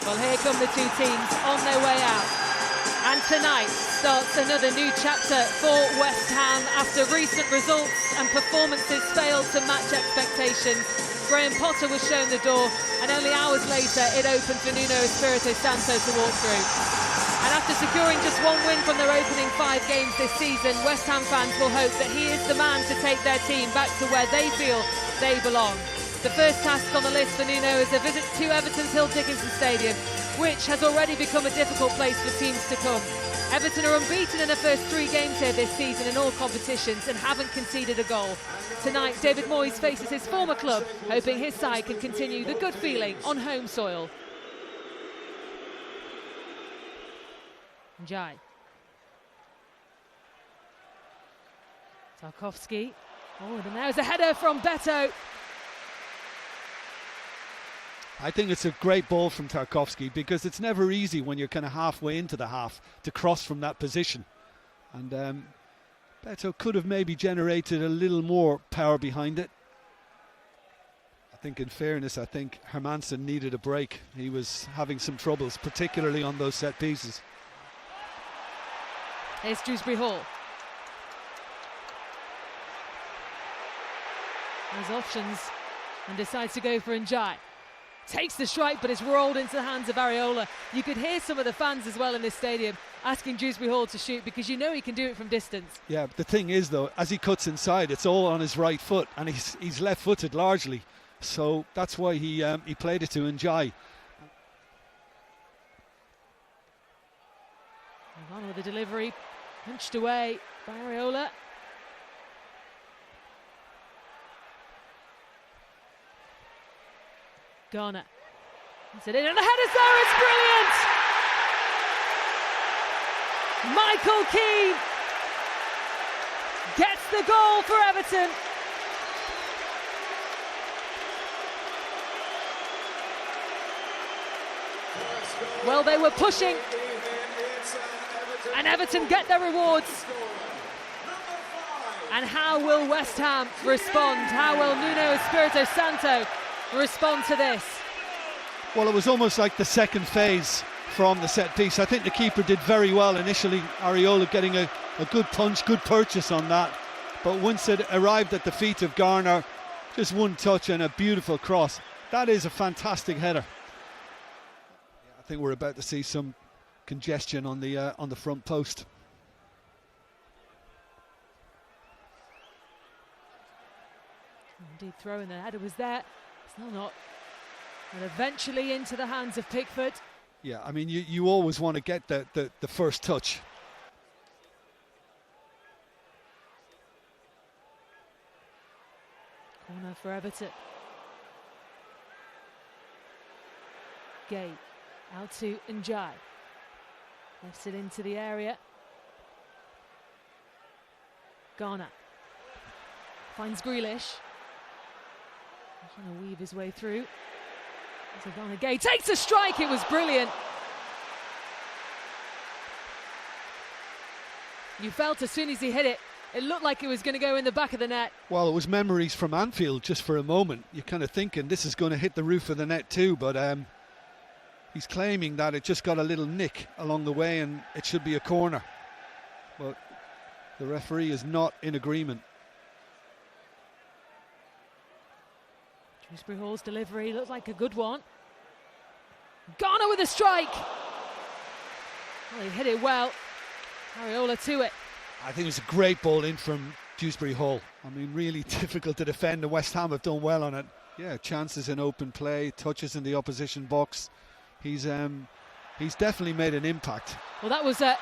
Well, here come the two teams on their way out. And tonight starts another new chapter for West Ham after recent results and performances failed to match expectations. Graham Potter was shown the door, and only hours later it opened for Nuno Espirito Santo to walk through. And after securing just one win from their opening 5 games this season, West Ham fans will hope that he is the man to take their team back to where they feel they belong. The first task on the list for Nuno is a visit to Everton's Dickinson Stadium, which has already become a difficult place for teams to come. Everton are unbeaten in their first 3 games here this season in all competitions and haven't conceded a goal. Tonight, David Moyes faces his former club, hoping his side can continue the good feeling on home soil. Njai. Tarkowski. Oh, and there's a header from Beto. I think it's a great ball from Tarkowski because it's never easy when you're kind of halfway into the half to cross from that position. And Beto could have maybe generated a little more power behind it. I think in fairness, I think Hermansen needed a break. He was having some troubles, particularly on those set pieces. Here's Dewsbury Hall. Has options and decides to go for Njai. Takes the strike, but it's rolled into the hands of Areola. You could hear some of the fans as well in this stadium asking Dewsbury Hall to shoot because you know he can do it from distance. Yeah, but the thing is though, as he cuts inside, it's all on his right foot, and he's left-footed largely, so that's why he played it to Njai. On with the delivery, punched away by Areola. Garner. Puts it in, and the header's there, it's brilliant! Michael Keane gets the goal for Everton. Well, they were pushing, and Everton get their rewards. And how will West Ham respond? How will Nuno Espirito Santo respond to this? Well, it was almost like the second phase from the set piece. I think the keeper did very well initially, Areola getting a good punch, good purchase on that, but once it arrived at the feet of Garner, just one touch and a beautiful cross. That is a fantastic header. I think we're about to see some congestion on the front post. Indeed, throwing the header was there. Still not. And eventually into the hands of Pickford. Yeah, I mean, you always want to get the first touch. Corner for Everton. Gay out to Njai. Lifts it into the area. Garner finds Grealish. Trying to weave his way through. So Garner Gay takes a strike, it was brilliant. You felt as soon as he hit it, it looked like it was going to go in the back of the net. Well, it was memories from Anfield just for a moment. You're kind of thinking this is going to hit the roof of the net too, but he's claiming that it just got a little nick along the way and it should be a corner. But the referee is not in agreement. Dewsbury Hall's delivery looked like a good one. Garner with a strike. Well, he hit it well. Areola to it. I think it was a great ball in from Dewsbury Hall. I mean, really difficult to defend, and West Ham have done well on it. Yeah, chances in open play, touches in the opposition box. He's definitely made an impact. Well, that was a...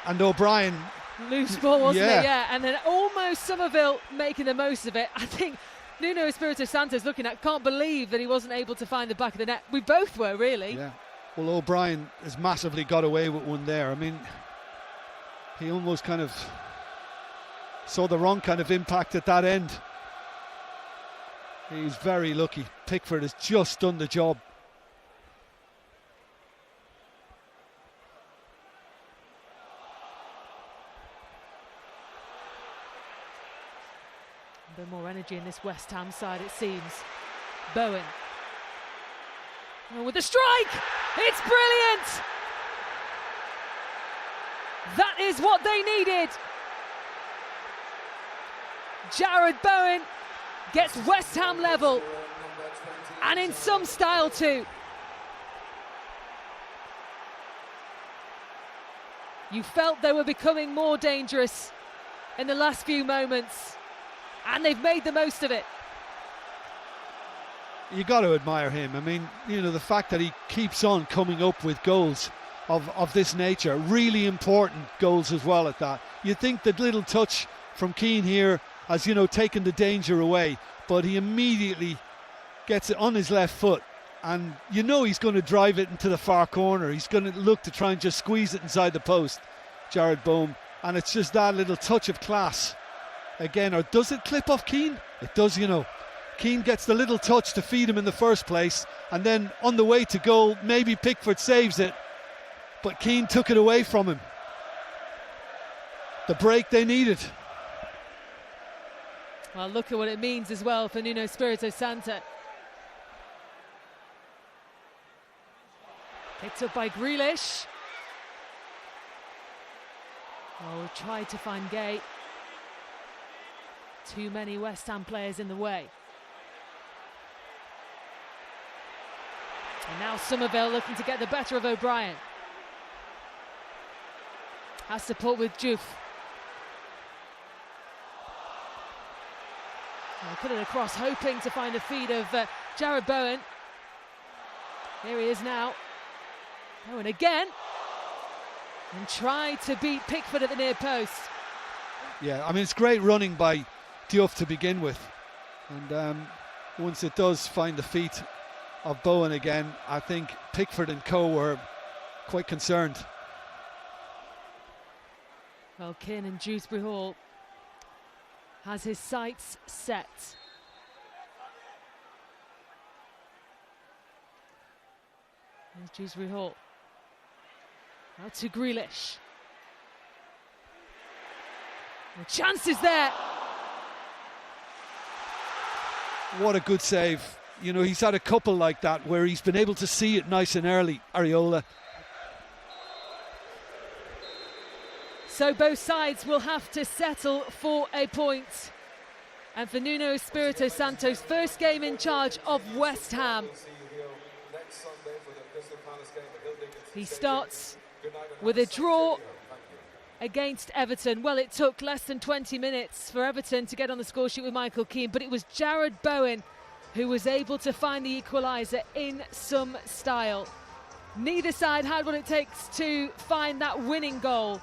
And O'Brien... Loose ball, wasn't it? Yeah, and then almost Somerville making the most of it. I think Nuno Espirito Santo's looking at, can't believe that he wasn't able to find the back of the net. We both were, really. Yeah. Well, O'Brien has massively got away with one there. I mean, he almost kind of saw the wrong kind of impact at that end. He's very lucky. Pickford has just done the job. A bit more energy in this West Ham side, it seems. Bowen. And with a strike, it's brilliant! That is what they needed. Jared Bowen gets West Ham level, and in some style too. You felt they were becoming more dangerous in the last few moments, and they've made the most of it. You got to admire him. I mean, you know, the fact that he keeps on coming up with goals of this nature, really important goals as well at that. You think that little touch from Keane here has, you know, taken the danger away, but he immediately gets it on his left foot, and you know he's going to drive it into the far corner. He's going to look to try and just squeeze it inside the post, Jared Bowen, and it's just that little touch of class again. Or does it clip off Keane? It does, you know. Keane gets the little touch to feed him in the first place, and then on the way to goal, maybe Pickford saves it, but Keane took it away from him. The break they needed. Well, look at what it means as well for Nuno Espirito Santo. Picked up by Grealish. Oh, tried to find Gay. Too many West Ham players in the way. And now Somerville looking to get the better of O'Brien. Has support with Juve. Put it across, hoping to find a feed of Jared Bowen. Here he is now. Bowen again. And tried to beat Pickford at the near post. Yeah, I mean, it's great running by Diouf to begin with. And once it does find the feet of Bowen again, I think Pickford and co were quite concerned. Well, Keane in Dewsbury Hall has his sights set. Here's Dewsbury Hall. Now to Grealish. The chance is there. What a good save. You know, he's had a couple like that where he's been able to see it nice and early, Areola. So both sides will have to settle for a point. And for Nuno Espirito Santo's first game in charge of West Ham, he starts with a draw against Everton. Well, it took less than 20 minutes for Everton to get on the score sheet with Michael Keane, but it was Jared Bowen who was able to find the equaliser in some style. Neither side had what it takes to find that winning goal.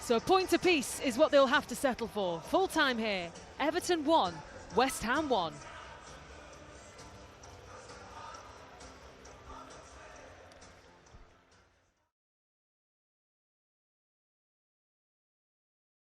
So a point apiece is what they'll have to settle for. Full time here, Everton 1, West Ham 1.